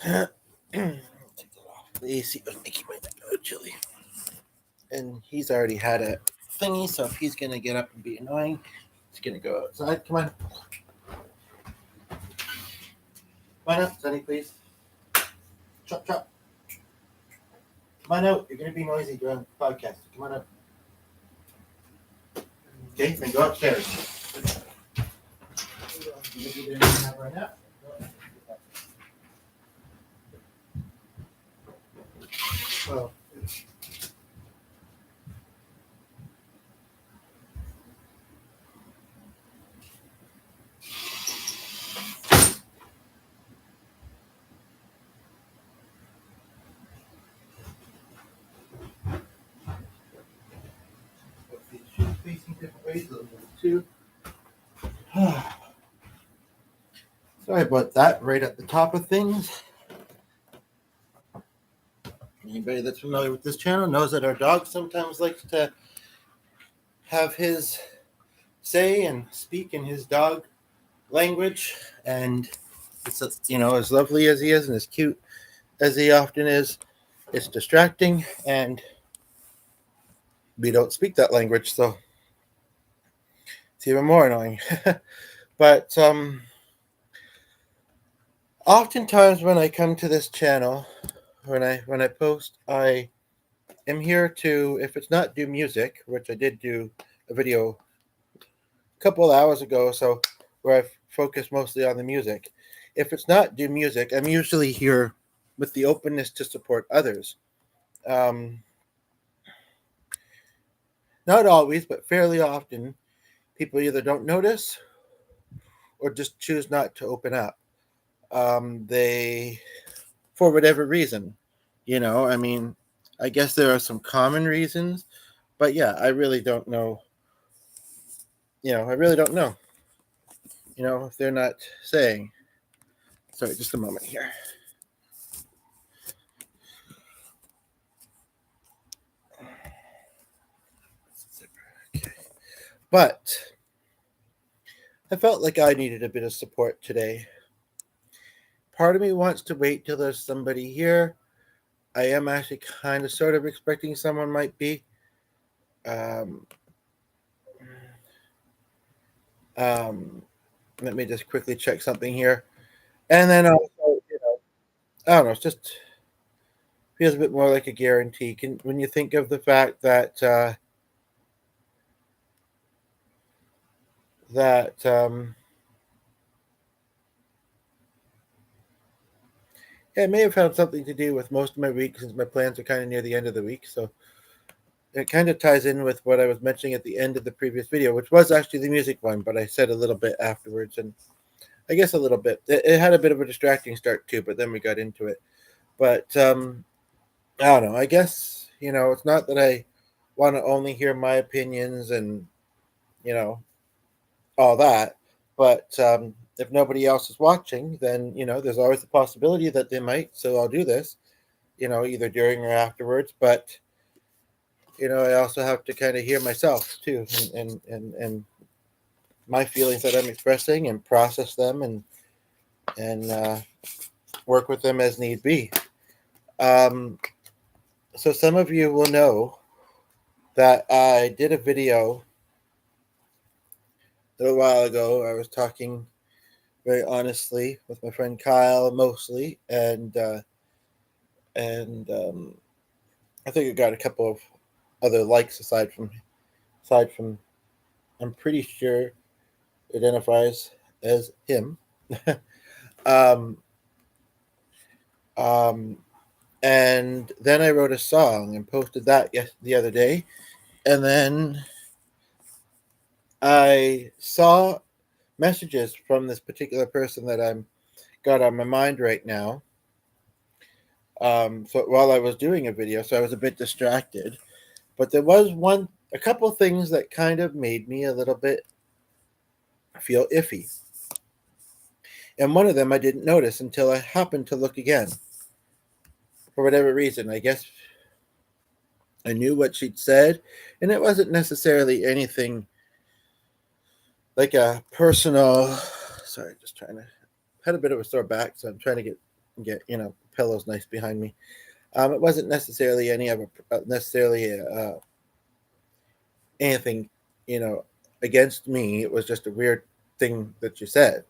Take that off. The AC was making my neck a little chilly. And he's already had a thingy, so if he's gonna get up and be annoying, he's gonna go outside. Come on. Come on up, Sonny, please. Chop, chop. Come on out. You're gonna be noisy during the podcast. Come on up. Okay, then go upstairs. Right now. Oh. Facing different ways a little bit too. Sorry about that. Right at the top of things. Anybody that's familiar with this channel knows that our dog sometimes likes to have his say and speak in his dog language, and it's as lovely as he is and as cute as he often is, it's distracting, and we don't speak that language, so it's even more annoying. But oftentimes when I come to this channel, when I post, I am here to, if it's not do music, which I did do a video a couple of hours ago, so where I focus mostly on the music. If it's not do music, I'm usually here with the openness to support others. Not always, but fairly often, people either don't notice or just choose not to open up. They, for whatever reason, I mean, I guess there are some common reasons, but yeah, I really don't know. I really don't know. If they're not saying. Sorry, just a moment here. Okay. But I felt like I needed a bit of support today. Part of me wants to wait till there's somebody here. I am actually kind of sort of expecting someone might be. Let me just quickly check something here. And then also, I don't know, it's just feels a bit more like a guarantee. When you think of the fact that yeah, it may have had something to do with most of my week, since my plans are kind of near the end of the week. So it kind of ties in with what I was mentioning at the end of the previous video, which was actually the music one, but I said a little bit afterwards, and I guess a little bit. It had a bit of a distracting start too, but then we got into it. But I don't know. I guess, it's not that I want to only hear my opinions and, all that. But if nobody else is watching, then, there's always the possibility that they might. So I'll do this, either during or afterwards. But, I also have to kind of hear myself too, and my feelings that I'm expressing, and process them, and work with them as need be. So some of you will know that I did a video a little while ago. I was talking very honestly with my friend Kyle, mostly, and I think it got a couple of other likes aside from I'm pretty sure identifies as him. um, um, and then I wrote a song and posted that the other day, and then I saw messages from this particular person that I'm got on my mind right now. So while I was doing a video, so I was a bit distracted, but there was a couple things that kind of made me a little bit feel iffy. And one of them I didn't notice until I happened to look again. For whatever reason, I guess I knew what she'd said, and it wasn't necessarily anything like a personal. Sorry, just trying to had a bit of a sore back, so I'm trying to get get pillows nice behind me. It wasn't necessarily any of a, necessarily anything you know against me. It was just a weird thing that you said.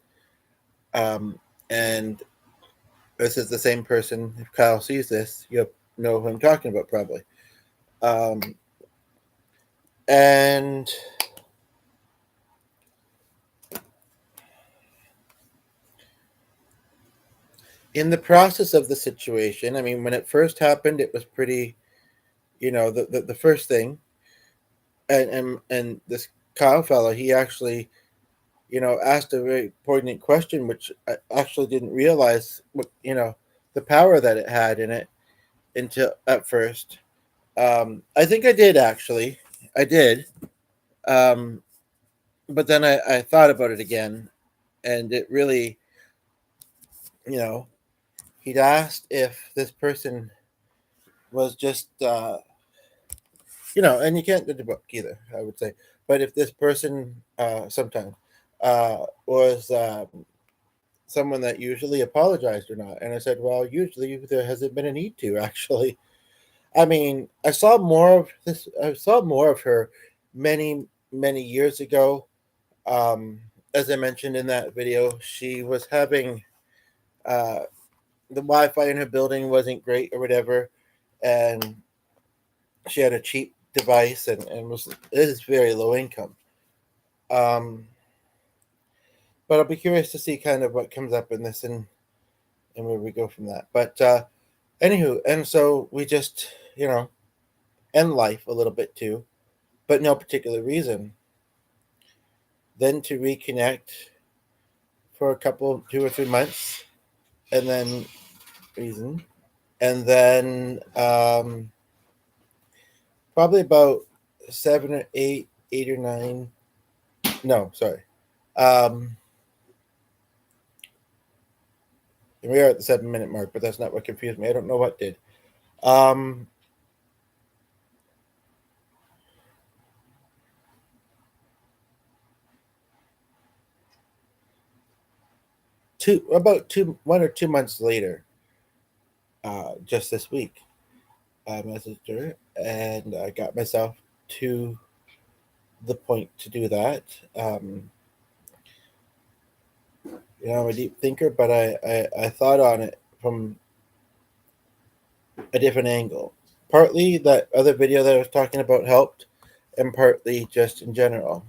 Um, and this is the same person. If Kyle sees this, you'll know who I'm talking about probably. Um, and in the process of the situation, I mean, when it first happened, it was pretty, the first thing, and this Kyle fellow, he actually, asked a very poignant question, which I actually didn't realize what, the power that it had in it until at first. I think I did actually, I did, um, but then I thought about it again, and it really, you know, he'd asked if this person was just and you can't judge a book either, I would say. But if this person sometimes was someone that usually apologized or not, and I said, well, usually there hasn't been a need to actually. I mean, I saw more of this. I saw more of her many years ago. Um, as I mentioned in that video, she was having uh, the Wi-Fi in her building wasn't great or whatever, and she had a cheap device and was is very low income. Um, but I'll be curious to see kind of what comes up in this and where we go from that. But anywho, and so we just end life a little bit too, but no particular reason. Then to reconnect for a couple, 2 or 3 months, and then reason, and then probably about 7 or 8, 8 or 9. No, sorry. Um, we are at the 7 minute mark, but that's not what confused me. I don't know what did. Um, about 1 or 2 months later, just this week, I messaged her and I got myself to the point to do that. Um, I'm a deep thinker, but I thought on it from a different angle. Partly that other video that I was talking about helped, and partly just in general.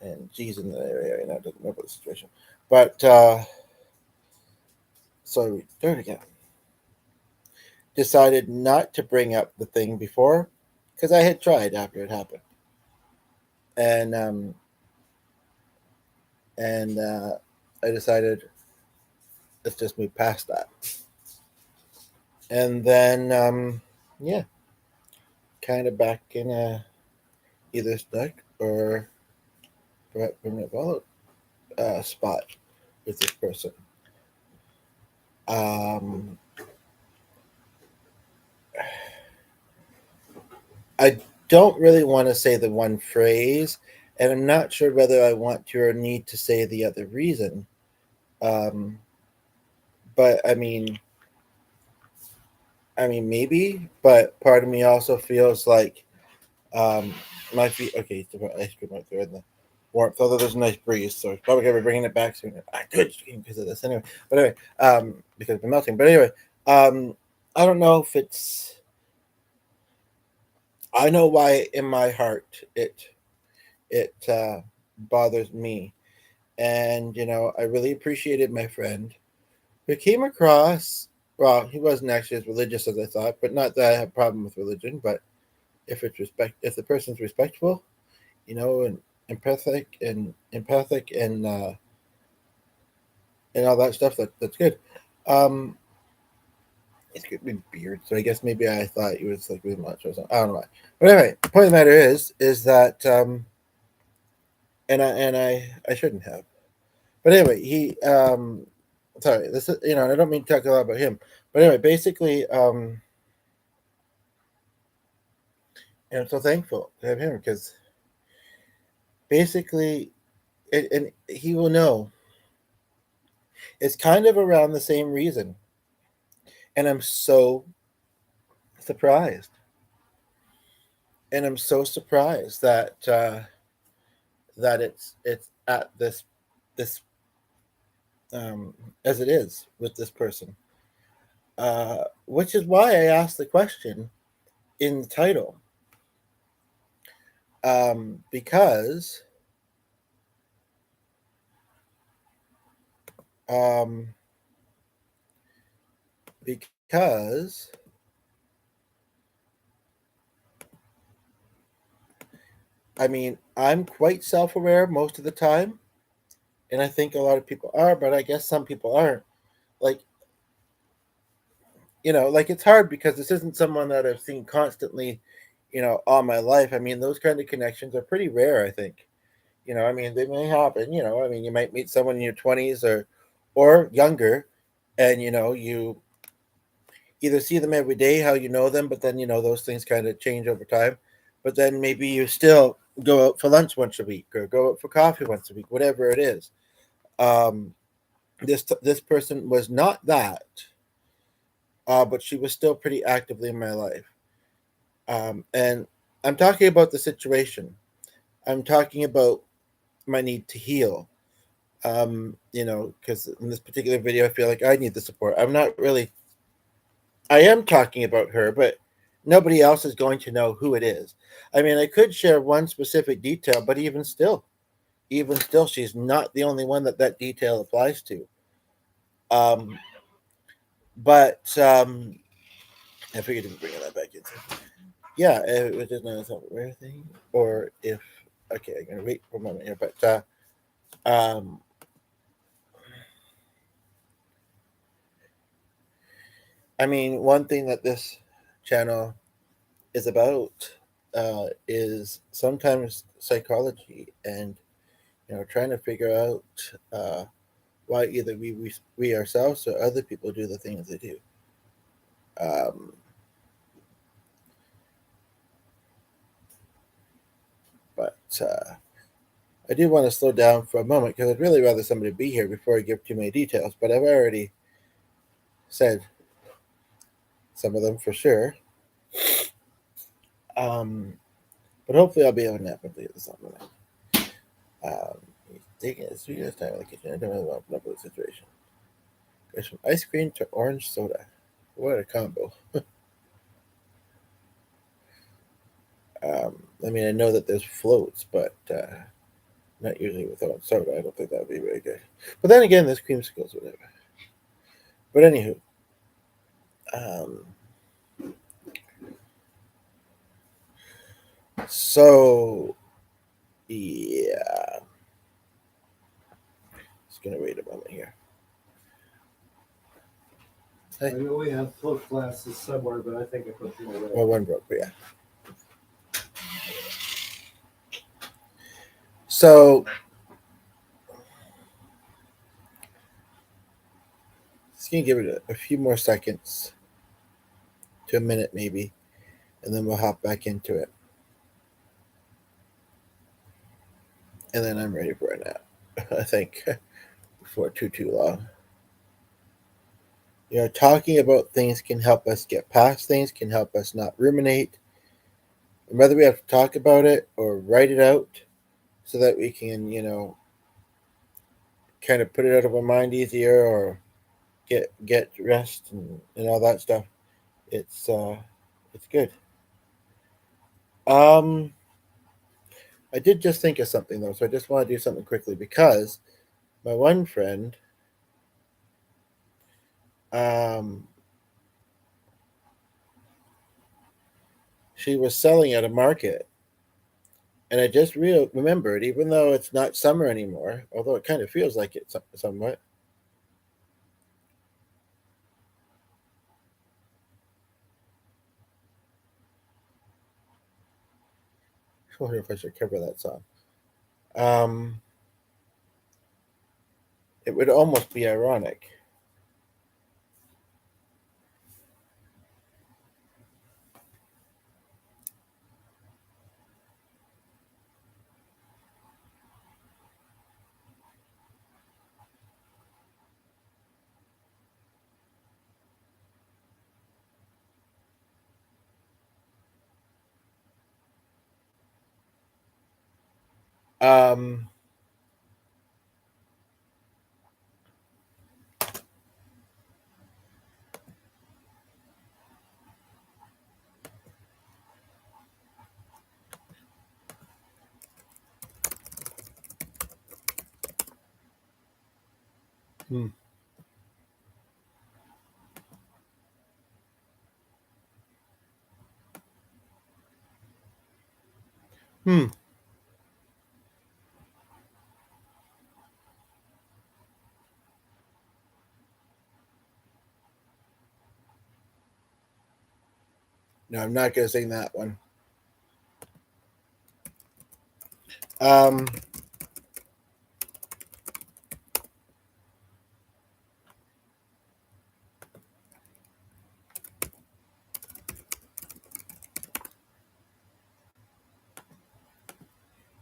And G's in the area right now, doesn't know about the situation. But so do it again. Decided not to bring up the thing before because I had tried after it happened, and I decided let's just move past that. And then yeah, kind of back in a either stuck or perhaps permanent follow spot with this person. Um, I don't really want to say the one phrase, and I'm not sure whether I want to or need to say the other reason. Um, but maybe. But part of me also feels like my feet. Okay, so ice cream right there in the warmth. Although there's a nice breeze, so it's probably gonna be bringing it back soon. I could because of this anyway. But anyway, because it's melting. But anyway, I don't know if it's. I know why in my heart it bothers me, and I really appreciated my friend who came across. Well, he wasn't actually as religious as I thought, but not that I have a problem with religion. But if the person's respectful, and empathic and all that stuff, that's good. Um, it's good with beard, so I guess maybe I thought he was like really much or something. I don't know why. But anyway, the point of the matter is that and I shouldn't have. But anyway, he sorry, this is and I don't mean to talk a lot about him. But anyway, basically, I'm so thankful to have him because basically, and he will know It's kind of around the same reason, and I'm so surprised. And I'm so surprised that it's at this um, as it is with this person, which is why I asked the question in the title, because um, because I mean I'm quite self-aware most of the time, and I think a lot of people are, but I guess some people aren't. Like, like it's hard because this isn't someone that I've seen constantly, all my life. I mean, those kind of connections are pretty rare, I think. I mean, they may happen, I mean, you might meet someone in your 20s or younger, and you either see them every day, how you know them, but then those things kind of change over time. But then maybe you still go out for lunch once a week or go out for coffee once a week, whatever it is. Um, this person was not that, but she was still pretty actively in my life. And I'm talking about the situation. I'm talking about my need to heal. Because in this particular video, I feel like I need the support. I'm not really. I am talking about her, but nobody else is going to know who it is. I mean, I could share one specific detail, but even still, she's not the only one that detail applies to. Um, but I figured to bring that back in. Yeah, it doesn't know something rare thing, or if okay, I'm gonna wait for a moment here, but um, I mean, one thing that this channel is about is sometimes psychology, and trying to figure out why either we ourselves or other people do the things they do. Um, but I do want to slow down for a moment because I'd really rather somebody be here before I give too many details. But I've already said some of them for sure. Um, but hopefully I'll be able to nap and figure this out. Um, taking it 3 years time in the kitchen. I don't really want to put up with the situation. Goes from ice cream to orange soda. What a combo. I mean, I know that there's floats, but not usually without soda. I don't think that would be very good. But then again, there's creamsicles, whatever. But anywho, um, so yeah, just gonna wait a moment here. I know we have float glasses somewhere, but I think I put them away. Well, one broke, but yeah. So just gonna give it a few more seconds to a minute maybe, and then we'll hop back into it. And then I'm ready for a nap. I think before too long. Talking about things can help us get past things, can help us not ruminate. And whether we have to talk about it or write it out so that we can, kind of put it out of our mind easier or get rest and all that stuff. It's good. Um I did just think of something though, so I just want to do something quickly because my one friend, um, she was selling at a market, and I just remembered, even though it's not summer anymore, although it kind of feels like it somewhat. I wonder if I should cover that song. Um, it would almost be ironic. Um, hmm. Hmm. No, I'm not going to sing that one. Um,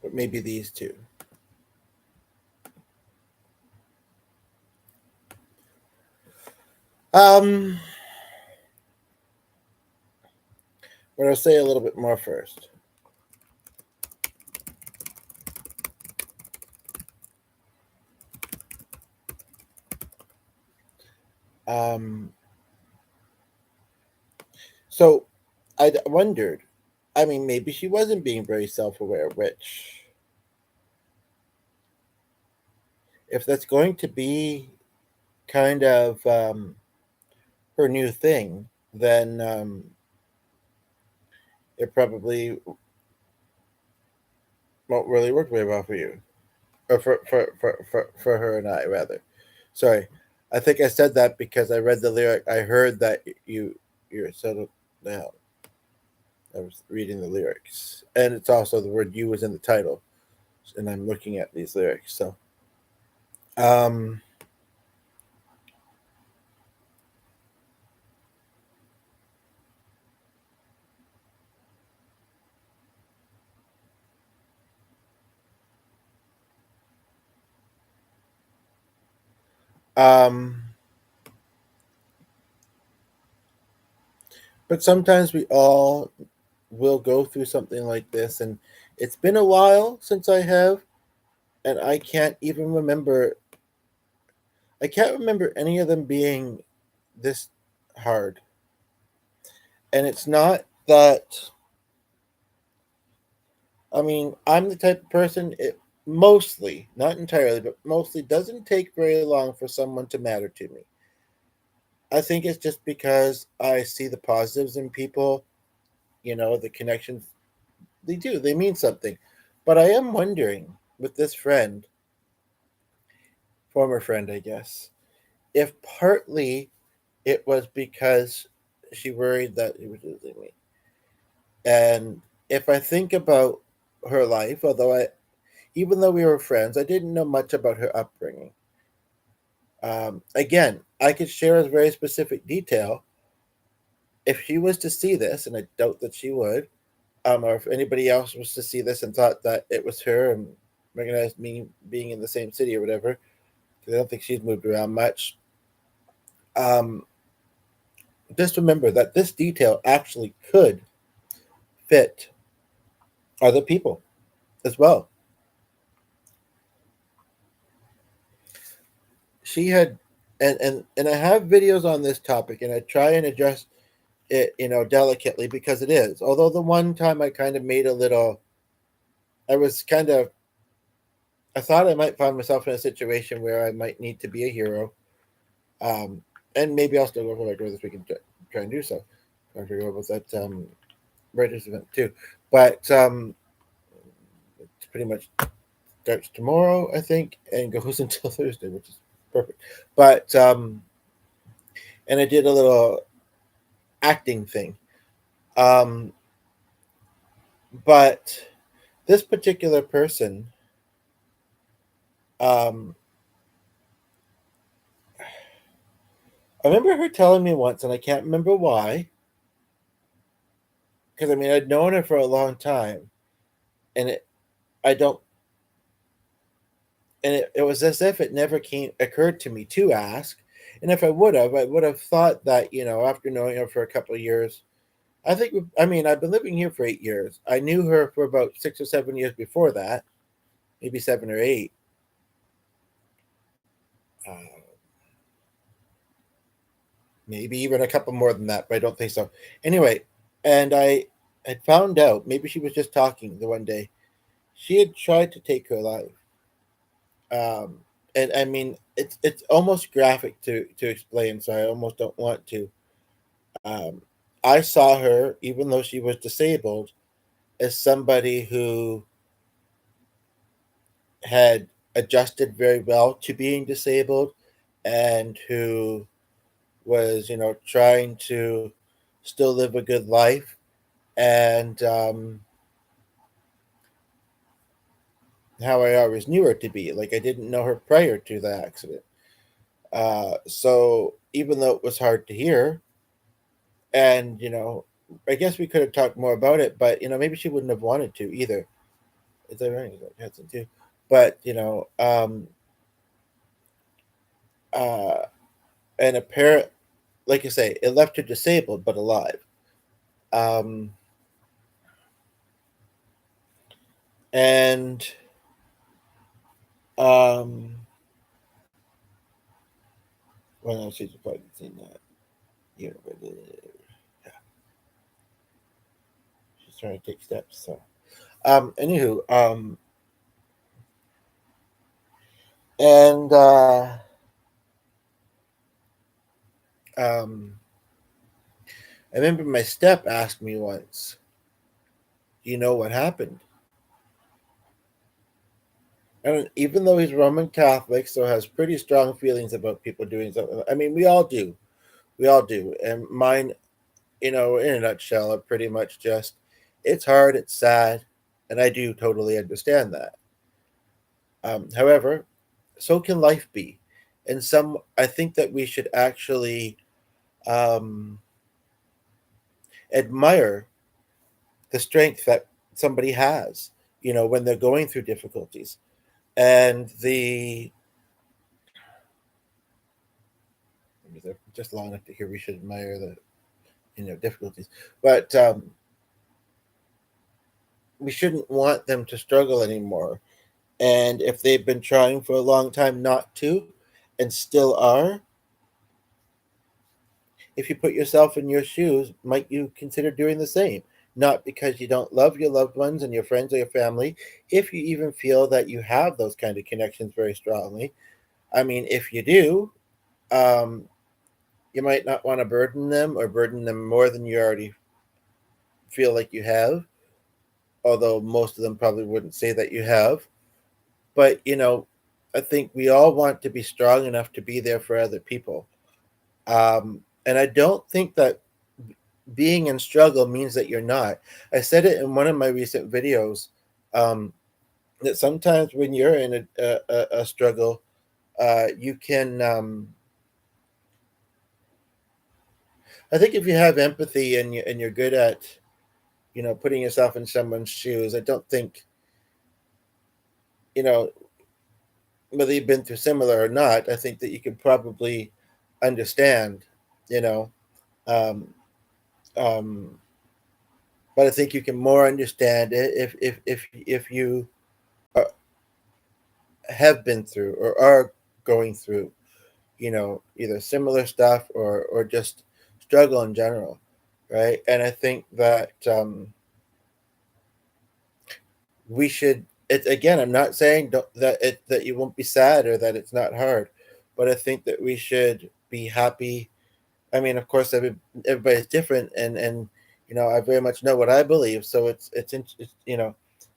but maybe these two. Um, but I'll say a little bit more first. Um, so wondered. I mean, maybe she wasn't being very self-aware, which, if that's going to be kind of her new thing, then it probably won't really work very well for you, or for her and I rather. Sorry, I think I said that because I read the lyric. I heard that you're settled now. I was reading the lyrics, and it's also the word "you" was in the title, and I'm looking at these lyrics. So, um, um, but sometimes we all will go through something like this, and it's been a while since I have, and I can't even remember. I can't remember any of them being this hard. And it's not that, I mean, I'm the type of person, it mostly, not entirely, but mostly doesn't take very long for someone to matter to me. I think it's just because I see the positives in people, the connections they do, they mean something. But I am wondering with this friend, former friend, I guess, if partly it was because she worried that he was losing me. And if I think about her life, even though we were friends, I didn't know much about her upbringing. Again, I could share a very specific detail if she was to see this, and I doubt that she would, or if anybody else was to see this and thought that it was her and recognized me being in the same city or whatever, because I don't think she's moved around much. Um, just remember that this detail actually could fit other people as well. She had, and I have videos on this topic, and I try and address it, delicately because it is. Although the one time I kind of made a little, I was kind of, I thought I might find myself in a situation where I might need to be a hero, um, and maybe I'll still go for my girl this week and try and do so. Trying to figure out about that writers event too, but it's pretty much starts tomorrow, I think, and goes until Thursday, which is perfect. But and I did a little acting thing. Um, but this particular person, um, I remember her telling me once, and I can't remember why, because I mean I'd known her for a long time, and I don't, and it was as if it never came occurred to me to ask, and if I would have thought that after knowing her for a couple of years, I mean I've been living here for 8 years. I knew her for about 6 or 7 years before that, maybe 7 or 8. Uh, Maybe even a couple more than that, but I don't think so. Anyway, and I had found out maybe she was just talking the one day. She had tried to take her life. Um, and I mean, it's almost graphic to explain, so I almost don't want to. Um, I saw her, even though she was disabled, as somebody who had adjusted very well to being disabled, and who was, trying to still live a good life. And how I always knew her to be. Like, I didn't know her prior to the accident. So even though it was hard to hear, and I guess we could have talked more about it, but maybe she wouldn't have wanted to either. Is that right? Is that Hudson too? But uh, and a parent, like I say, it left her disabled but alive. Um, and um, well, no, she's probably seen that. But, yeah, she's trying to take steps. So, anywho, and um, I remember my step asked me once, "Do you know what happened?" And even though he's Roman Catholic, so has pretty strong feelings about people doing something. I mean, we all do, and mine, in a nutshell, are pretty much just, it's hard, it's sad, and I do totally understand that. However, so can life be, and I think that we should actually um, admire the strength that somebody has, when they're going through difficulties, and they're just long enough to hear we should admire the difficulties, but we shouldn't want them to struggle anymore. And if they've been trying for a long time not to, and still are, if you put yourself in your shoes, might you consider doing the same? Not because you don't love your loved ones and your friends or your family, if you even feel that you have those kind of connections very strongly. I mean, if you do, um, you might not want to burden them, or burden them more than you already feel like you have, although most of them probably wouldn't say that you have. But, I think we all want to be strong enough to be there for other people. And I don't think that being in struggle means that you're not. I said it in one of my recent videos, um, that sometimes when you're in a struggle, you can. I think if you have empathy, and you're good at putting yourself in someone's shoes, I don't think you know whether you've been through similar or not. I think that you can probably understand. You know, um, um, but I think you can more understand it if you have been through or are going through, either similar stuff, or just struggle in general, right? And I think that we should. It again. I'm not saying that you won't be sad or that it's not hard, but I think that we should be happy. I mean, of course, everybody's different, and I very much know what I believe. So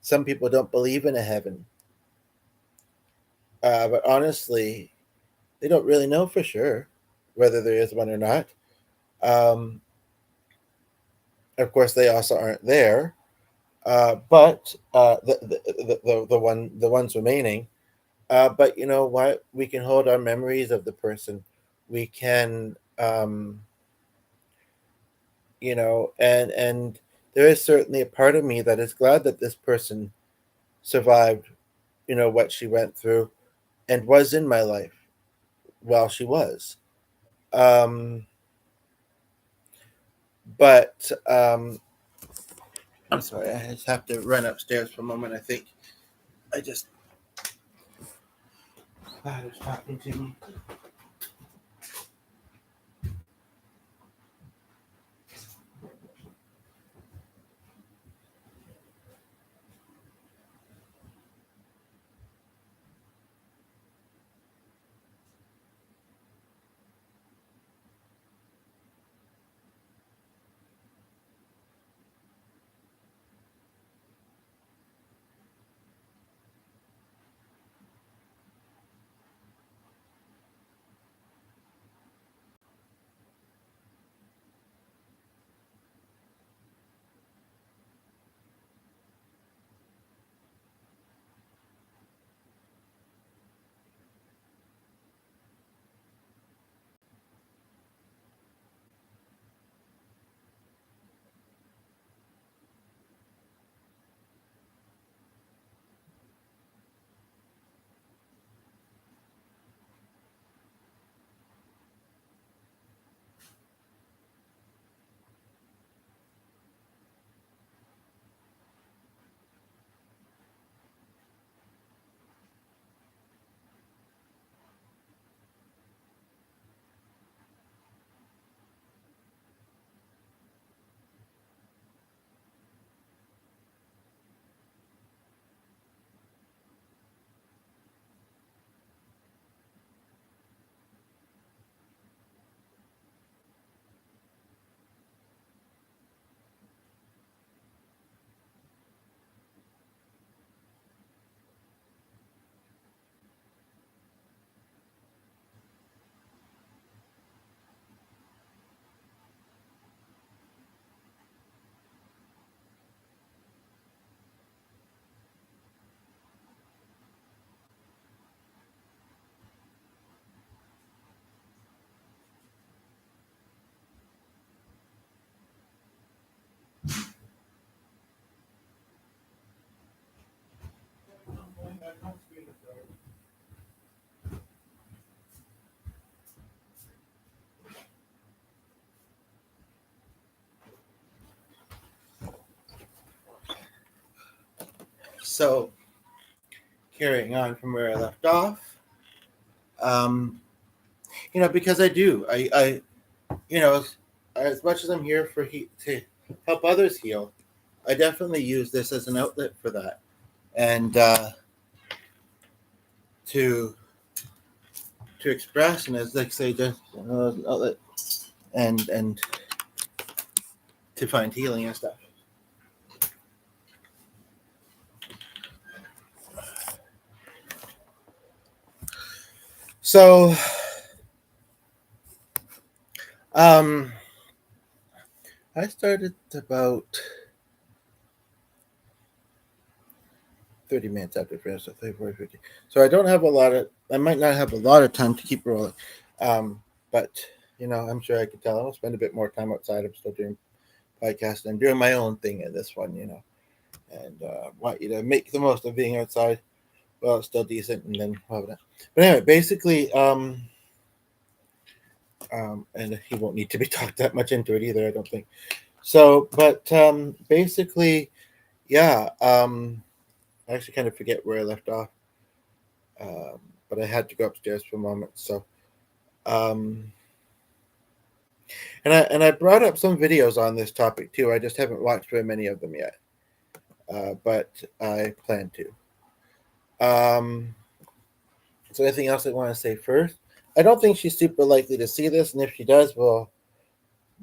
some people don't believe in a heaven, but honestly, they don't really know for sure whether there is one or not. Um, of course, they also aren't there, but the ones remaining. But you know what? We can hold our memories of the person. We can, and there is certainly a part of me that is glad that this person survived. What she went through, and was in my life while she was. Um, but I'm sorry, I just have to run upstairs for a moment. I think I just father's talking to me. So, carrying on from where I left off, um, because as much as I'm here to help others heal, I definitely use this as an outlet for that, and to express, and as like say, just an outlet, and to find healing and stuff. So, I started about 30 minutes after finish, so 30, 40, 50. So I might not have a lot of time to keep rolling. But, I'm sure I could tell I'll spend a bit more time outside. I'm still doing podcasts. I'm doing my own thing in this one, and want you to make the most of being outside while it's still decent and then have that. But anyway, basically, and he won't need to be talked that much into it either, I don't think. So, but basically, yeah, I actually kind of forget where I left off, but I had to go upstairs for a moment. So, um, and I brought up some videos on this topic too. I just haven't watched very many of them yet, but I plan to. So, anything else I want to say first? I don't think she's super likely to see this, and if she does, we'll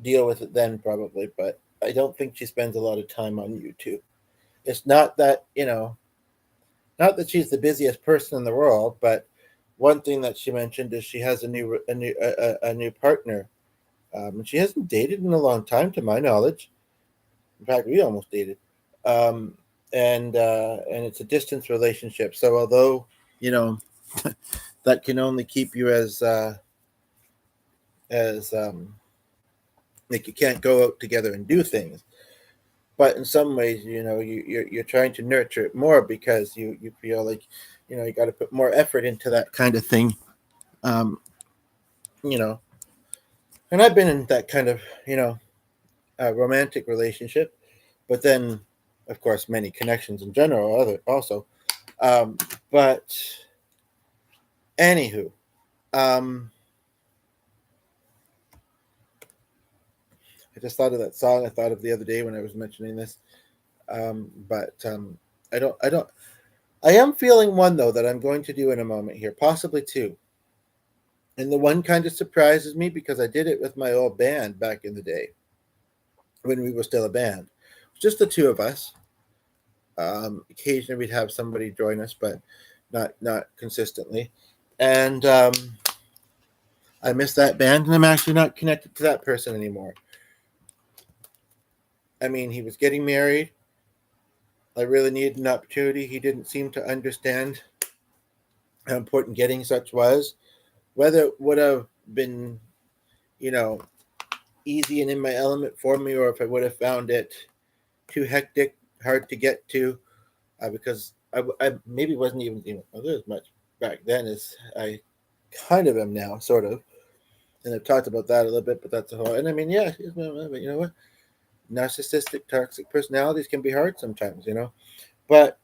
deal with it then probably. But I don't think she spends a lot of time on YouTube. It's not that not that she's the busiest person in the world, but one thing that she mentioned is she has a new partner. And she hasn't dated in a long time, to my knowledge. In fact, we almost dated, um, and it's a distance relationship. So although you know that can only keep you as like you can't go out together and do things, but in some ways, you're trying to nurture it more because you feel like you got to put more effort into that kind of thing. Um, you know, and I've been in that kind of romantic relationship, but then of course many connections in general other also, um, but Anywho, um, I just thought of that song I thought of the other day when I was mentioning this. But I don't. I am feeling one though that I'm going to do in a moment here, possibly two. And the one kind of surprises me because I did it with my old band back in the day when we were still a band, just the two of us. Occasionally we'd have somebody join us, but not consistently. And I miss that band, and I'm actually not connected to that person anymore. I mean, he was getting married. I really needed an opportunity. He didn't seem to understand how important getting such was. Whether it would have been, you know, easy and in my element for me, or if I would have found it too hectic, hard to get to, because I maybe wasn't even as much back then as I kind of am now, sort of. And I've talked about that a little bit, but that's a whole. And I mean, yeah, but you know what? Narcissistic, toxic personalities can be hard sometimes, you know. But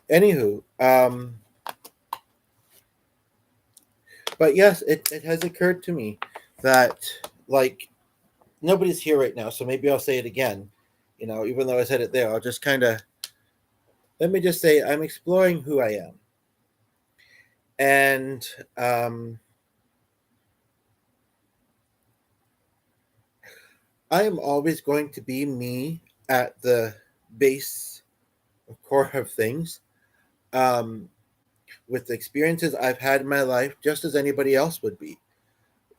anywho, but yes, it has occurred to me that like nobody's here right now, so maybe I'll say it again. You know, even though I said it there, I'll just kind of let me just say I'm exploring who I am, and I am always going to be me at the base core of things. Um, with the experiences I've had in my life, just as anybody else would be.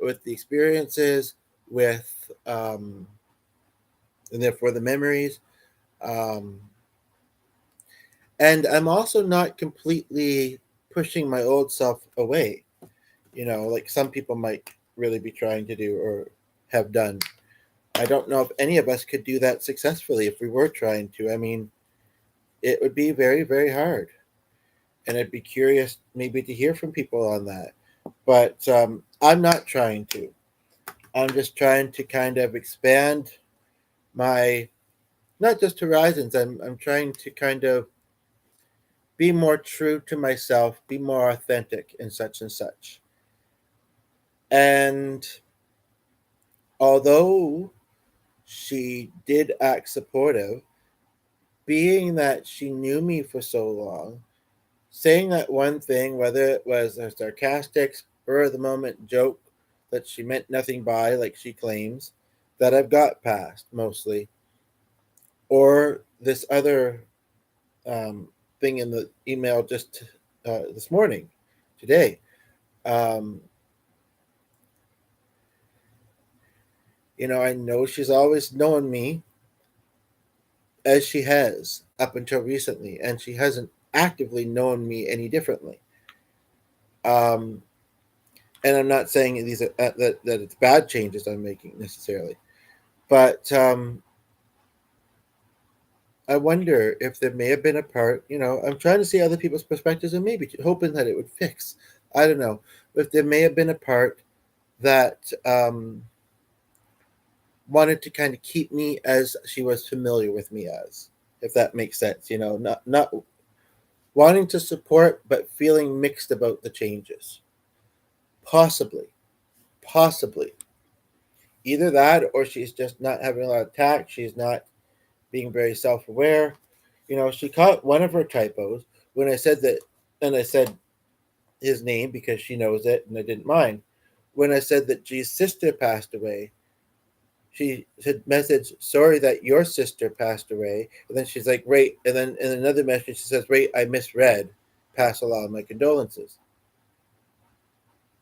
With the experiences, with and therefore the memories. Um, and I'm also not completely pushing my old self away, you know, like some people might really be trying to do or have done. I don't know if any of us could do that successfully if we were trying to. I mean, it would be very, very hard. And I'd be curious maybe to hear from people on that. But I'm not trying to. I'm just trying to kind of expand my not just horizons. I'm trying to kind of be more true to myself, be more authentic, and such and such. And although she did act supportive, being that she knew me for so long, saying that one thing, whether it was a sarcastic spur of the moment joke that she meant nothing by, like she claims, that I've got past mostly, or this other um, thing in the email just this morning, today. Um, you know, I know she's always known me as she has up until recently, and she hasn't actively known me any differently. Um, and I'm not saying these are, that it's bad changes I'm making necessarily, but I wonder if there may have been a part. You know, I'm trying to see other people's perspectives and maybe hoping that it would fix. I don't know if there may have been a part that wanted to kind of keep me as she was familiar with me as, if that makes sense. You know, not wanting to support but feeling mixed about the changes. Possibly, possibly either that or she's just not having a lot of tact. She's not being very self-aware. You know, she caught one of her typos when I said that, and I said his name because she knows it, and I didn't mind. When I said that G's sister passed away, she said, "Message, sorry that your sister passed away." And then she's like, "Right." And then in another message, she says, "Right, I misread. Pass along my condolences."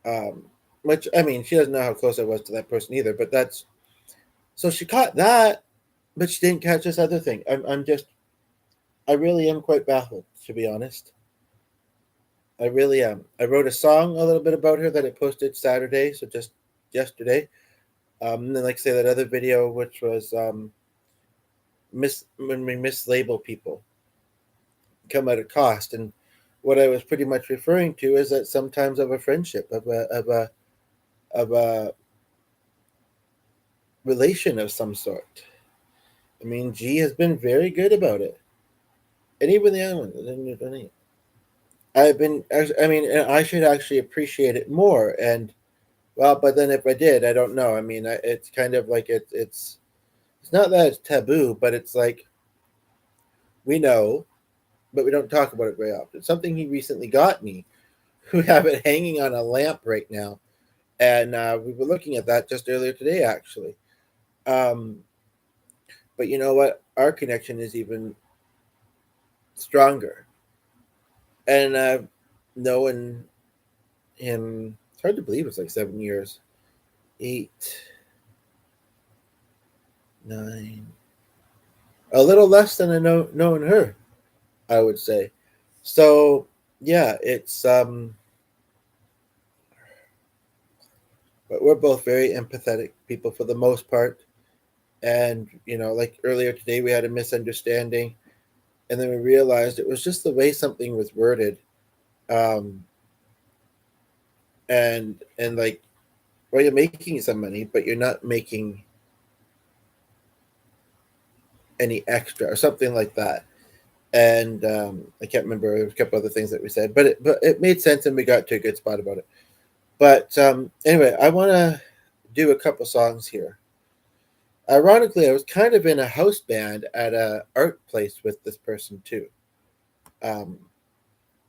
Um, which I mean, she doesn't know how close I was to that person either. But that's so she caught that, but she didn't catch this other thing. I'm just I really am quite baffled, to be honest. I really am. I wrote a song a little bit about her that I posted Saturday, so just yesterday. And then, like I say, that other video, which was when we mislabel people, come at a cost. And what I was pretty much referring to is that sometimes of a friendship, of a relation of some sort. I mean, G has been very good about it, and even the other one. I mean, and I should actually appreciate it more. And well, but then if I did, I don't know. I mean, it's kind of like it's not that it's taboo, but it's like we know, but we don't talk about it very often. Something he recently got me. We have it hanging on a lamp right now, and we were looking at that just earlier today, actually. Um, but you know what? Our connection is even stronger, and knowing him, it's hard to believe it's like 7 years, 8, 9, a little less than I know knowing her, I would say. So yeah, it's but we're both very empathetic people for the most part. And like earlier today, we had a misunderstanding, and then we realized it was just the way something was worded. Um, and like, well, you're making some money, but you're not making any extra or something like that. And I can't remember, there was a couple other things that we said, but it made sense, and we got to a good spot about it. But anyway, I want to do a couple songs here. Ironically, I was kind of in a house band at a art place with this person too. Um,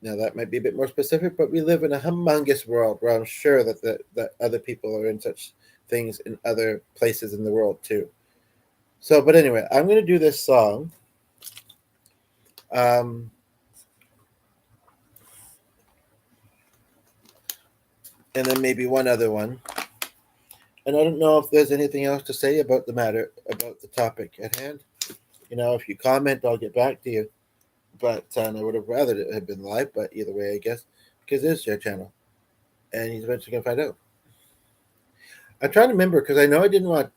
Now that might be a bit more specific, but we live in a humongous world where I'm sure that other people are in such things in other places in the world too. So, but anyway, I'm going to do this song, um, and then maybe one other one. And I don't know if there's anything else to say about the matter, about the topic at hand. If you comment, I'll get back to you. But I would have rather it had been live, but either way, I guess, because it is your channel, and he's eventually going to find out. I'm trying to remember because I know I didn't want to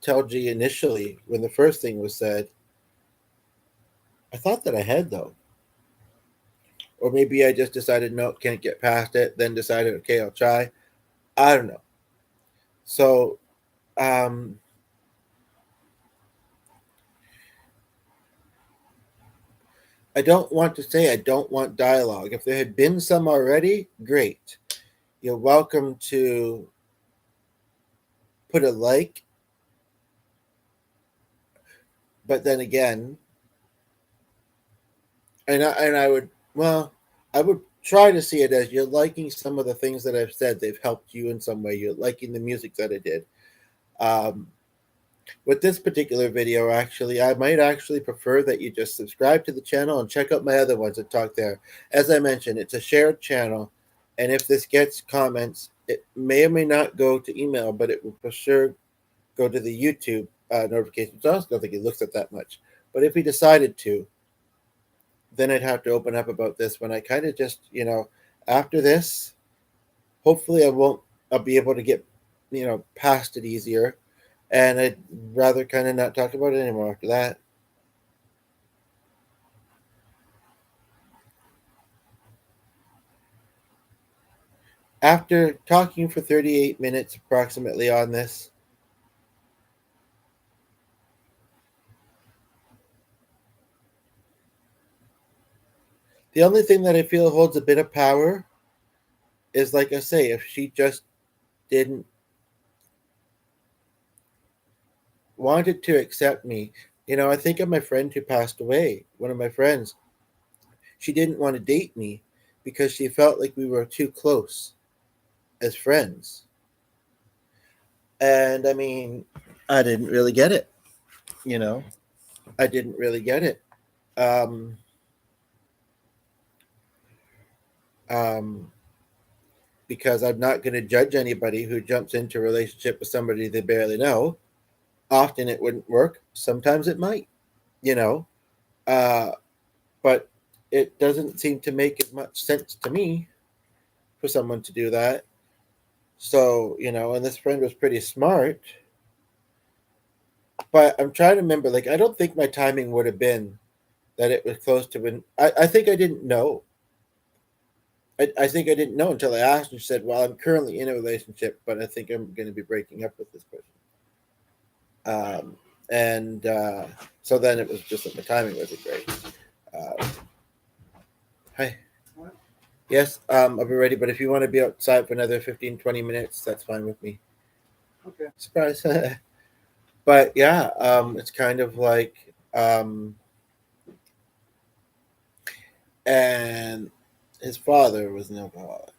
tell G initially when the first thing was said. I thought that I had though, or maybe I just decided no, can't get past it. Then decided okay, I'll try. I don't know. So um, I don't want to say I don't want dialogue. If there had been some already, great. You're welcome to put a like, but then again, and I would, well, I would try to see it as you're liking some of the things that I've said. They've helped you in some way. You're liking the music that I did. Um, with this particular video, actually, I might actually prefer that you just subscribe to the channel and check out my other ones that talk there. As I mentioned, it's a shared channel, and if this gets comments, it may or may not go to email, but it will for sure go to the YouTube notifications. I don't think he looks at that much, but if he decided to, then I'd have to open up about this when I kind of just, after this, hopefully I'll be able to get, past it easier. And I'd rather kind of not talk about it anymore after that. After talking for 38 minutes approximately on this, the only thing that I feel holds a bit of power is, like I say, if she just didn't wanted to accept me. I think of my friend who passed away, one of my friends. She didn't want to date me because she felt like we were too close as friends. And I mean, I didn't really get it, you know. I didn't really get it. Um, um, because I'm not going to judge anybody who jumps into a relationship with somebody they barely know. Often it wouldn't work. Sometimes it might, you know. Uh, but it doesn't seem to make as much sense to me for someone to do that. So, and this friend was pretty smart, but I'm trying to remember, like, I don't think my timing would have been that it was close to when I think I didn't know. I think I didn't know until I asked, and she said, well, I'm currently in a relationship, but I think I'm going to be breaking up with this person. And so then it was just that the timing wasn't great. Uh, hi. What? Yes, I'll be ready. But if you want to be outside for another 15, 20 minutes, that's fine with me. Okay. Surprise. But yeah, it's kind of like, and his father was an alcoholic.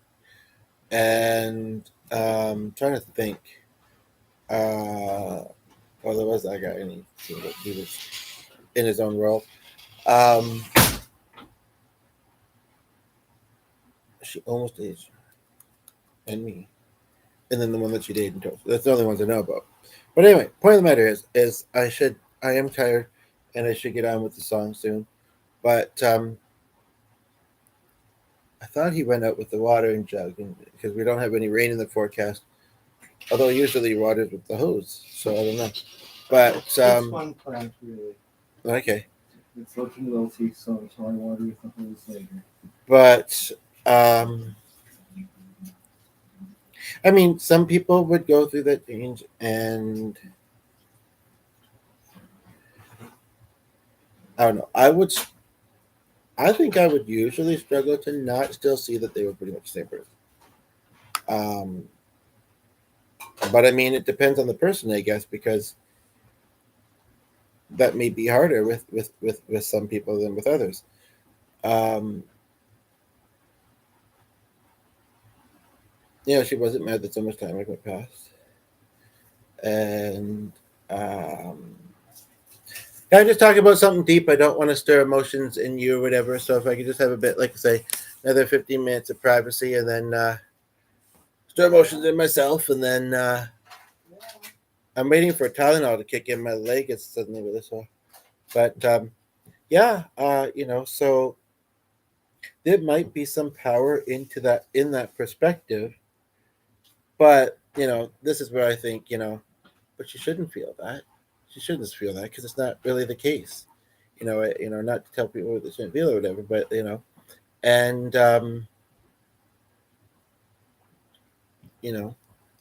And trying to think. Well, there was that guy, and he seemed like he was in his own world. Um, she almost aged and me, and then the one that she dated and told. That's the only ones I know about. But anyway, point of the matter is I am tired, and I should get on with the song soon. But I thought he went out with the watering jug, and because we don't have any rain in the forecast. Although usually he waters with the hose, so I don't know. But It's one plant, really. okay, It's looking wilty, so I water with the hose later. but I mean, some people would go through that change, and I don't know. I think I would usually struggle to not still see that they were pretty much the same person. Um, but I mean, it depends on the person, I guess, because that may be harder with some people than with others. Um, she wasn't mad that so much time had went past, and um, yeah, I'm just talking about something deep. I don't want to stir emotions in you or whatever. So if I could just have a bit, like I say, another 15 minutes of privacy, and then stir emotions in myself, and then I'm waiting for a Tylenol to kick in. My leg is suddenly really sore. But yeah, so there might be some power into that in that perspective. But this is where I think but she shouldn't feel that. She shouldn't feel that because it's not really the case. Not to tell people what they shouldn't feel or whatever, but and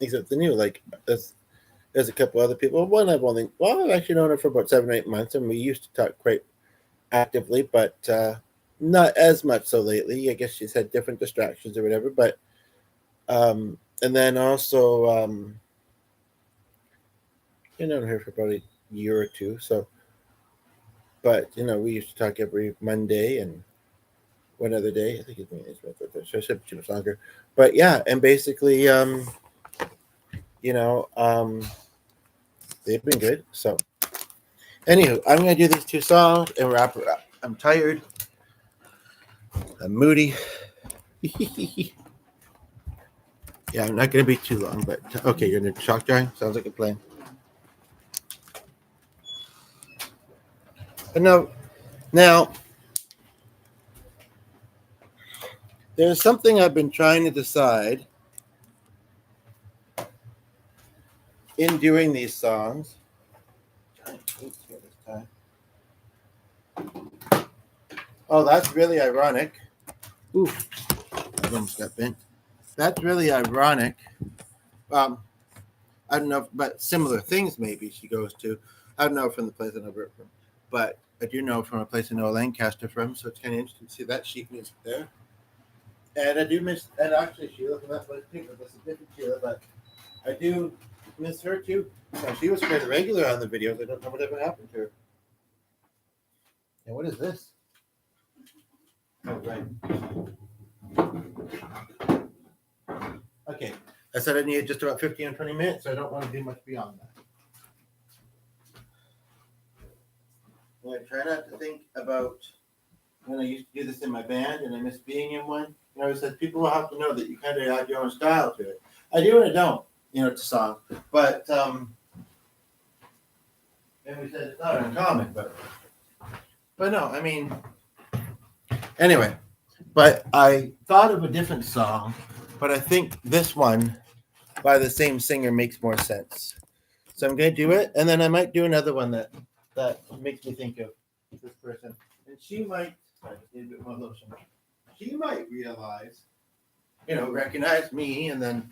except the new like there's a couple other people. One I've actually known her for about 7 or 8 months, and we used to talk quite actively, but not as much so lately. I guess she's had different distractions or whatever. But and then also known her for about a year or two. So, but we used to talk every Monday and one other day. I think it's so I said too much longer. But yeah, and basically, you know, um, they've been good. So, anywho, I'm gonna do these two songs and wrap it up. I'm tired. I'm moody. Yeah, I'm not gonna be too long, but okay, you're gonna shock drawing. Sounds like a plan. But no, now there's something I've been trying to decide in doing these songs. Oh, that's really ironic. Ooh, I almost got bent. That's really ironic. Um, I don't know, but similar things maybe she goes to. I don't know from the place I know her from, but I do know from a place I know Lancaster from. So it's kind of interesting to see that sheet music there. And I do miss, and actually Sheila from that place too, but that's a different Sheila. But I do miss her too. She was quite a regular on the videos. I don't know whatever happened to her. And what is this? Oh, right. Okay. I said I needed just about 15 or 20 minutes, so I don't want to do much beyond that. I try not to think about when I used to do this in my band and I miss being in one. I always said people will have to know that you kind of add your own style to it. I do and I don't, it's a song. But and we said it's not uncommon, but no, I mean anyway. But I thought of a different song, but I think this one by the same singer makes more sense. So I'm gonna do it, and then I might do another one that makes me think of this person. And she might need a bit more lotion. She might realize, recognize me, and then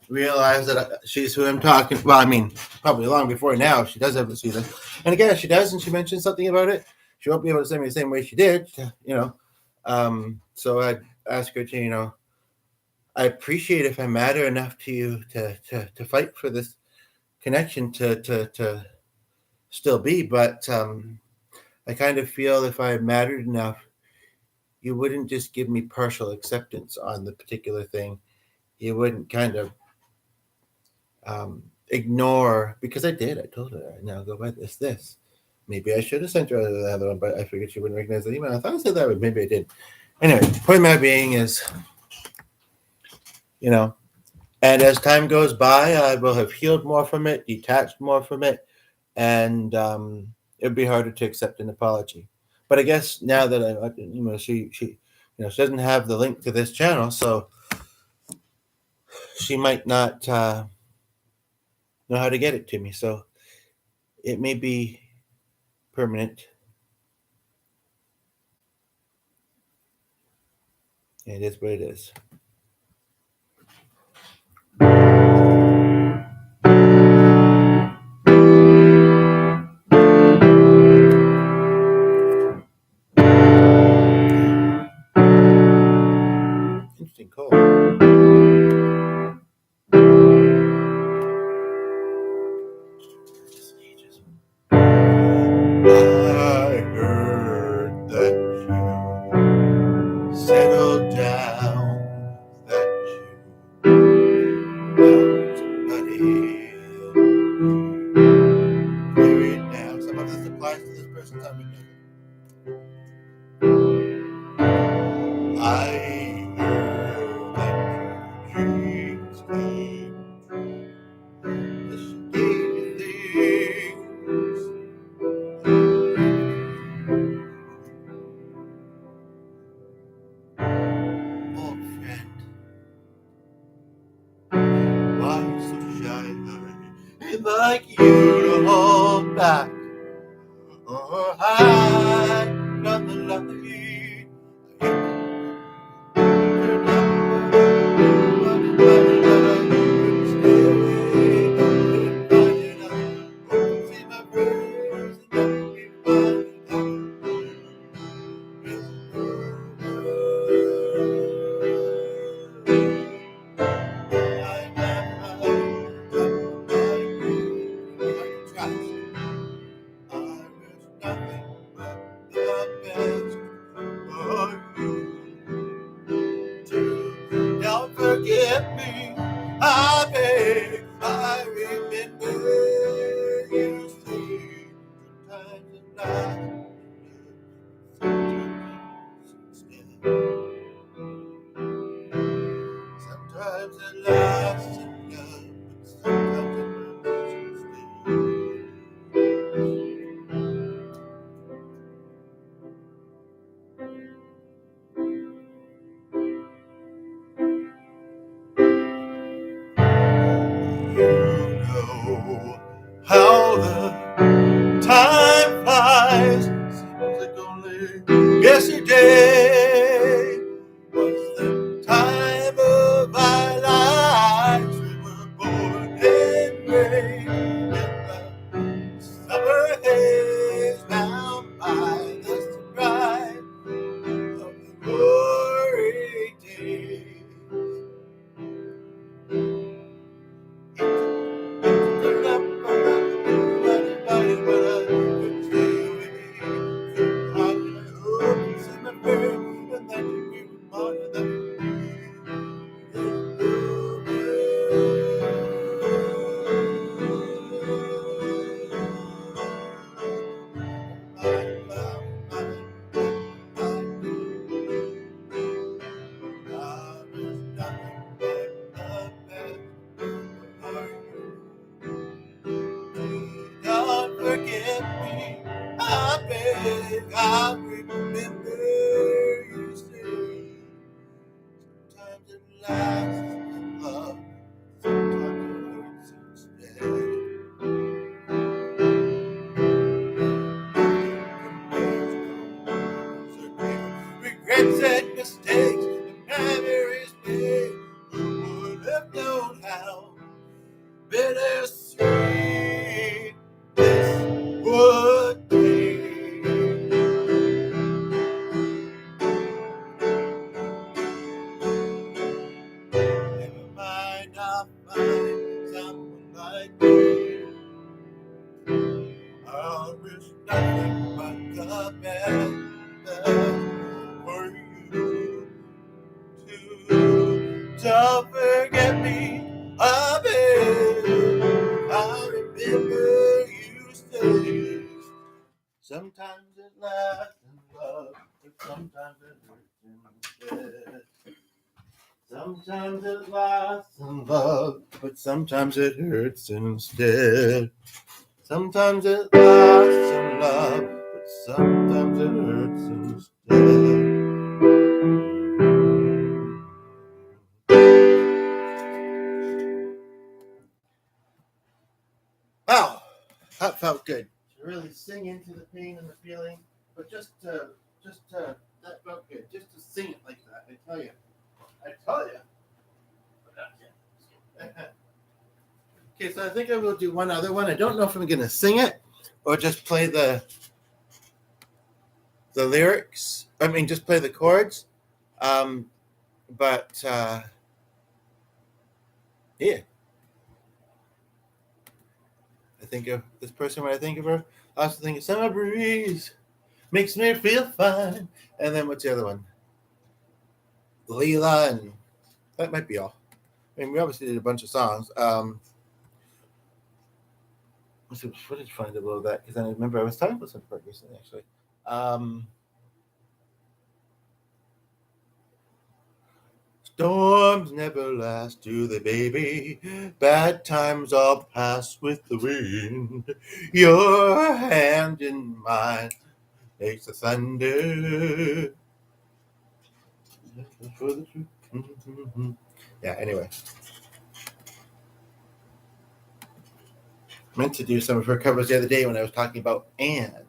realize that she's who I'm talking. Well, I mean, probably long before now. If she does ever see this, and again, if she does, and she mentions something about it, she won't be able to say me the same way she did. So I ask her to, I appreciate if I matter enough to you to fight for this connection to still be, but I kind of feel if I mattered enough, you wouldn't just give me partial acceptance on the particular thing. You wouldn't kind of ignore, because I did. I told her, now go buy this. Maybe I should have sent her the other one, but I figured she wouldn't recognize the email. I thought I said that, but maybe I did. Anyway, point of my being is, and as time goes by, I will have healed more from it, detached more from it, and it would be harder to accept an apology. But I guess now that she doesn't have the link to this channel, so she might not know how to get it to me. So it may be permanent. It is what it is. Interesting call. I heard that you settled down, that you found somebody married now. Some of this applies to this person's time. I heard that dreams came true. That she gave you things. Old friend, why you so shy? I'd like you to hold back or hide from the light. Don't forget me, I beg. I remember you say sometimes in life, sometimes it lasts in love, but sometimes it burns instead. You know how the time flies. Seems like only yesterday was the time of our lives. We were born and raised in the summer haze, bound by the surprise of the glory days. Don't forget me, I beg, I remember you say sometimes it lasts in love, sometimes it hurts instead. Regrets and mistakes, and memories made, who would have known how bittersweet this would be. I wish nothing but the best for you too. Don't forget me, I beg. I remember you say sometimes it lasts in love, but sometimes it hurts instead. Sometimes it lasts in love, but sometimes it hurts instead. Sometimes it lasts in love, but sometimes it hurts instead. Wow, that felt good. To really sing into the pain and the feeling, but that felt good. Just to sing it like that, I tell you. Okay, so I think I will do one other one. I don't know if I'm going to sing it or just play the lyrics. I mean, just play the chords. But yeah, I think of this person when I think of her. I also think of summer breeze makes me feel fine. And then what's the other one? Leela, and that might be all. I mean, we obviously did a bunch of songs. Let's see what footage find about that because I remember I was talking about some part recently actually. Storms never last, do they, baby? Bad times all pass with the wind. Your hand in mine makes the thunder. Yeah, anyway. Meant to do some of her covers the other day when I was talking about Anne.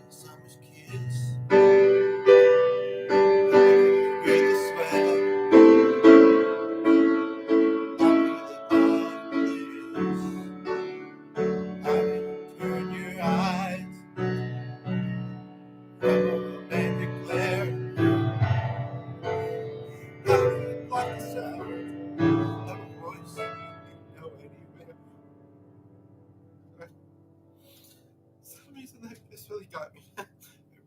Summer's kiss, with the sweat, how do you turn your eyes from a romantic glare? How do you block the sound of a voice you know anywhere? For some reason, this really got me.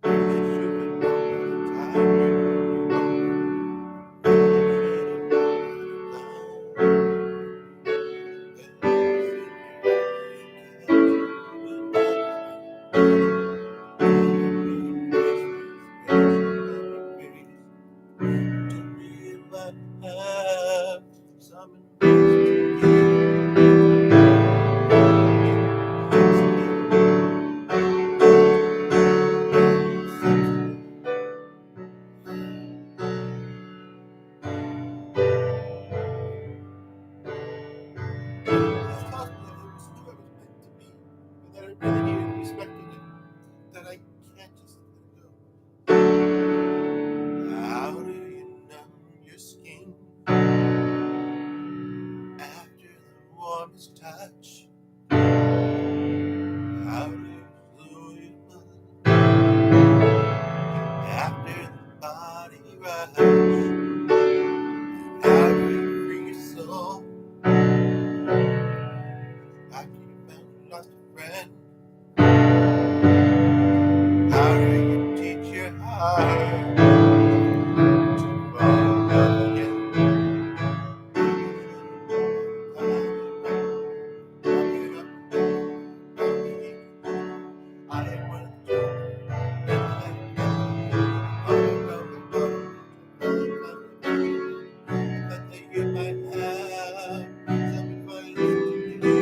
I really should have known by the time you that I can't just let go. How do you numb your skin after the warmest touch? How do you slow your blood after the body rush? How do you free your soul after you found lost a friend? How do you teach your heart to fall in love again? I want to that you might have some advice to give.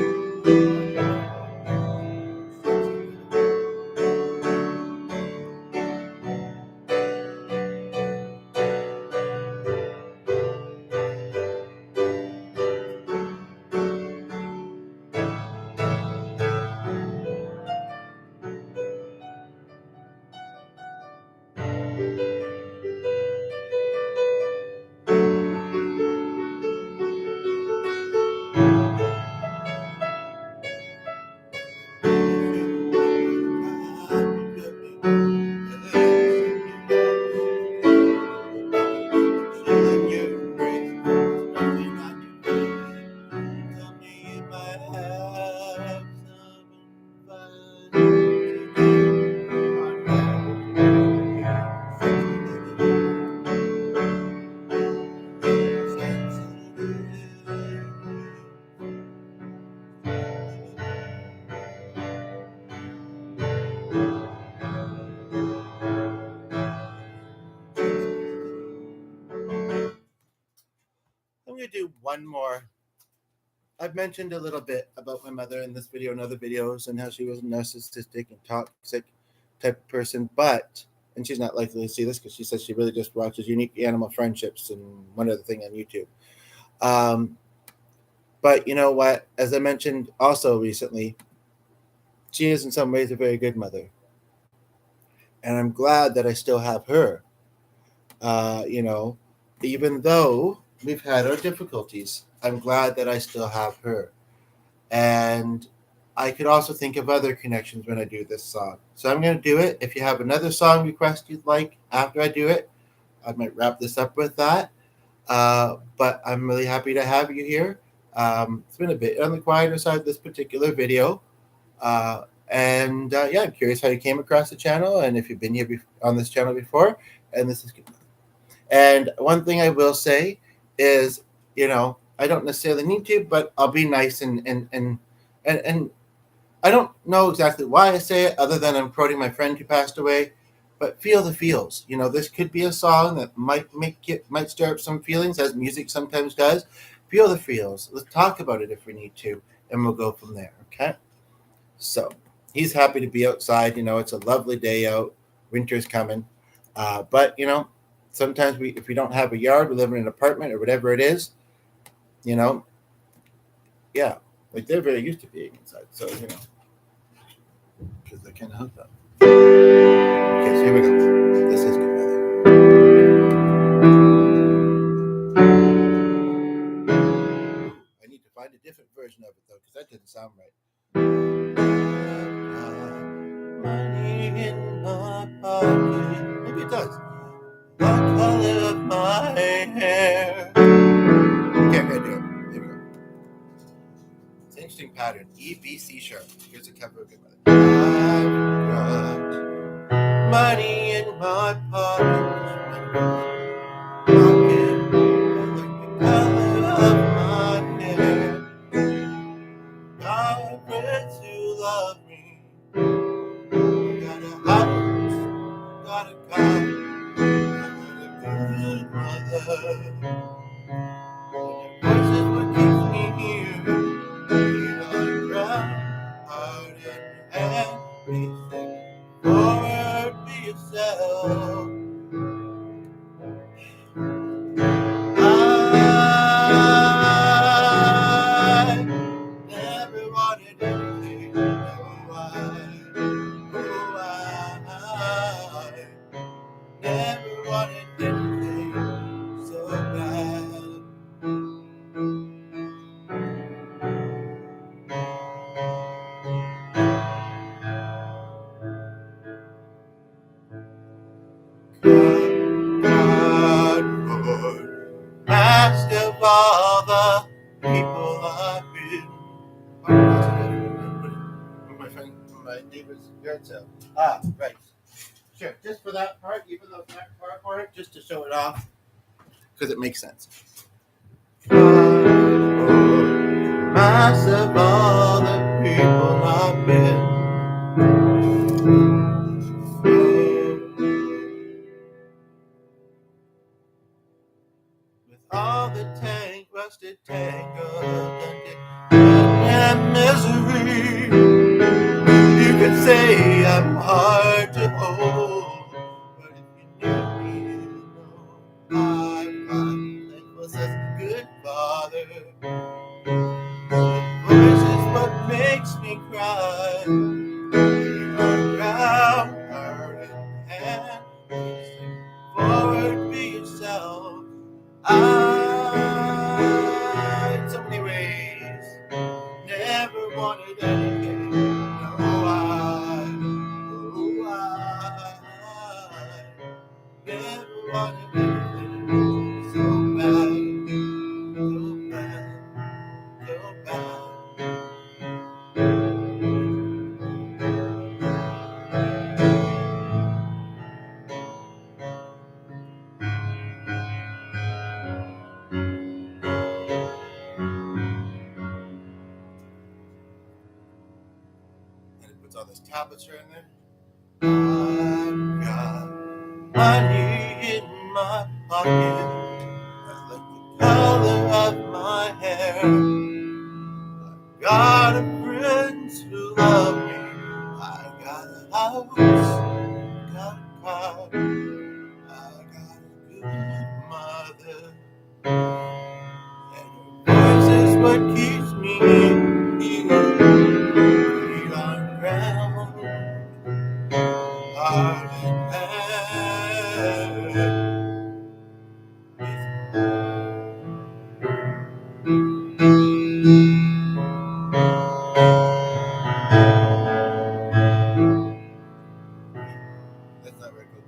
going to do one more. I've mentioned a little bit about my mother in this video and other videos and how she was a narcissistic and toxic type of person, and she's not likely to see this because she says she really just watches Unique Animal Friendships and one other thing on YouTube. But you know what? As I mentioned also recently, she is in some ways a very good mother. And I'm glad that I still have her. Even though we've had our difficulties, I'm glad that I still have her. And I could also think of other connections when I do this song. So I'm going to do it. If you have another song request you'd like after I do it, I might wrap this up with that. But I'm really happy to have you here. It's been a bit on the quieter side this particular video. I'm curious how you came across the channel and if you've been here on this channel before. And this is good. And one thing I will say is, I don't necessarily need to, but I'll be nice and I don't know exactly why I say it other than I'm quoting my friend who passed away, but feel the feels. This could be a song that might stir up some feelings, as music sometimes does. Feel the feels. Let's talk about it if we need to, and we'll go from there, okay? So he's happy to be outside. It's a lovely day out. Winter's coming. But sometimes if we don't have a yard, we live in an apartment or whatever it is, like they're very used to being inside. So, because they can't help that. Okay, so here we go. This is good weather. I need to find a different version of it, though, because that didn't sound right. Money in my pocket. Maybe it does. The color of my hair. Okay, I'm going to do it. Here we go. It's an interesting pattern. E, B, C sharp. Here's a cover of good weather. I've got money in my pocket. Ask of all the people I've been. My neighbor's yard sale. Right. Sure. Just for that part, even though it's not far for it, just to show it off, because it makes sense. Mass of all the people I've been. With all the rusted tangled and misery, you could say I'm hard to hold, but if you knew me, you know I'm thankful as a good father. The voice is what makes me cry. Around her and forward, be yourself. In so many ways, never wanted anything. No, I never wanted anything. So bad, so bad. And it puts all this tablature in there. I've got money in my pocket. I like the color of mother, and her voice is what keeps me here. Feet on ground, heart in hand. That's not very good.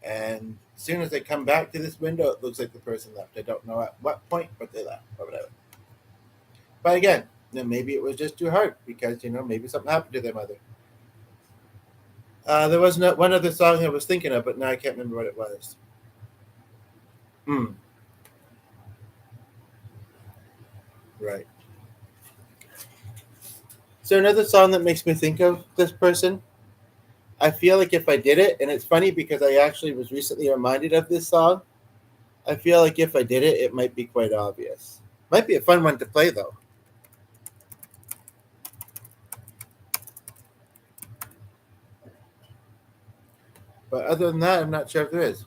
And as soon as they come back to this window, it looks like the person left. I don't know at what point, but they left or whatever. But again, maybe it was just too hard because maybe something happened to their mother. There was one other song I was thinking of, but now I can't remember what it was. Right. So another song that makes me think of this person. I feel like if I did it, and it's funny because I actually was recently reminded of this song. I feel like if I did it, it might be quite obvious. Might be a fun one to play though. But other than that, I'm not sure if there is.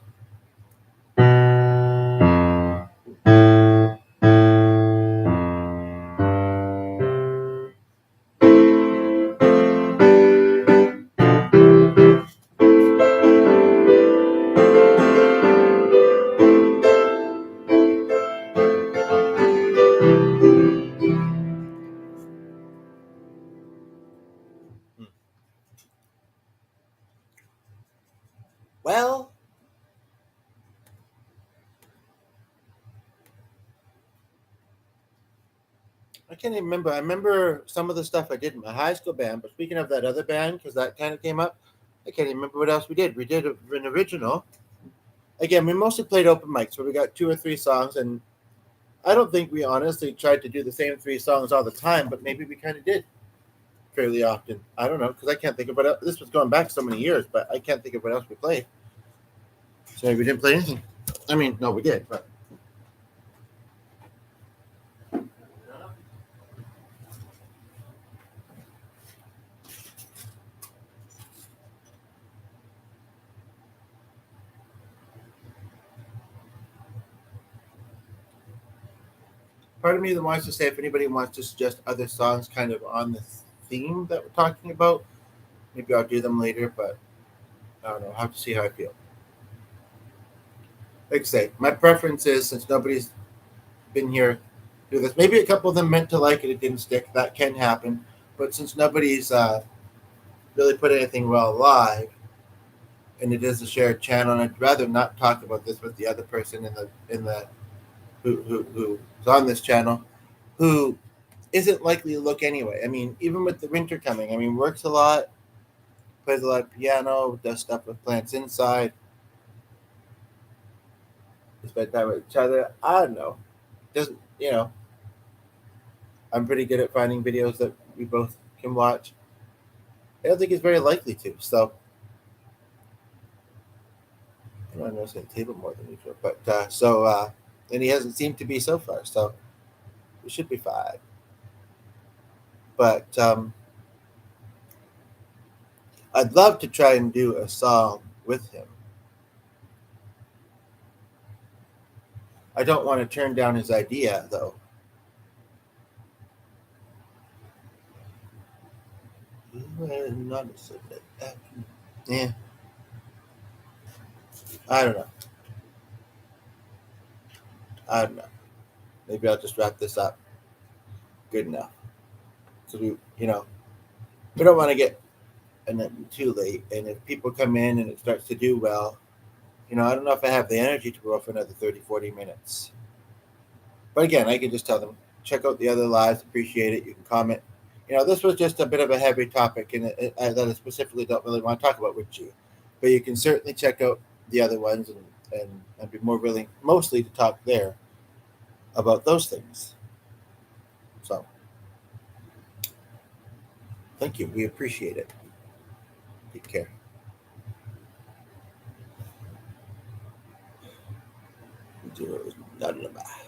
Well, I can't even remember. I remember some of the stuff I did in my high school band, but speaking of that other band, because that kind of came up, I can't even remember what else we did. We did an original. Again, we mostly played open mics where we got 2 or 3 songs, and I don't think we honestly tried to do the same 3 songs all the time, but maybe we kind of did fairly often. I don't know, because I can't think of what else. This was going back so many years, but I can't think of what else we played. So maybe we didn't play anything. I mean, no, we did, but. Part of me that wants to say if anybody wants to suggest other songs kind of on this theme that we're talking about, maybe I'll do them later, but I don't know. I'll have to see how I feel. Like I say, my preference is since nobody's been here do this, maybe a couple of them meant to like it, it didn't stick. That can happen. But since nobody's really put anything well live, and it is a shared channel, and I'd rather not talk about this with the other person in the who's on this channel, who isn't likely to look anyway. I mean, even with the winter coming, I mean, works a lot, plays a lot of piano, does stuff with plants inside, spend time with each other. I don't know. Doesn't I'm pretty good at finding videos that we both can watch. I don't think he's very likely to. So I don't know, it's going to table more than usual, but and he hasn't seemed to be so far. So we should be fine. But I'd love to try and do a song with him. I don't want to turn down his idea, though. Yeah, I don't know. I don't know. Maybe I'll just wrap this up. Good enough. So we we don't want to get too late. And if people come in and it starts to do well, I don't know if I have the energy to go for another 30, 40 minutes. But again, I can just tell them, check out the other lives, appreciate it. You can comment. This was just a bit of a heavy topic and that I specifically don't really want to talk about with you. But you can certainly check out the other ones and I'd be more willing mostly to talk there about those things. So, thank you. We appreciate it. Take care. None of that.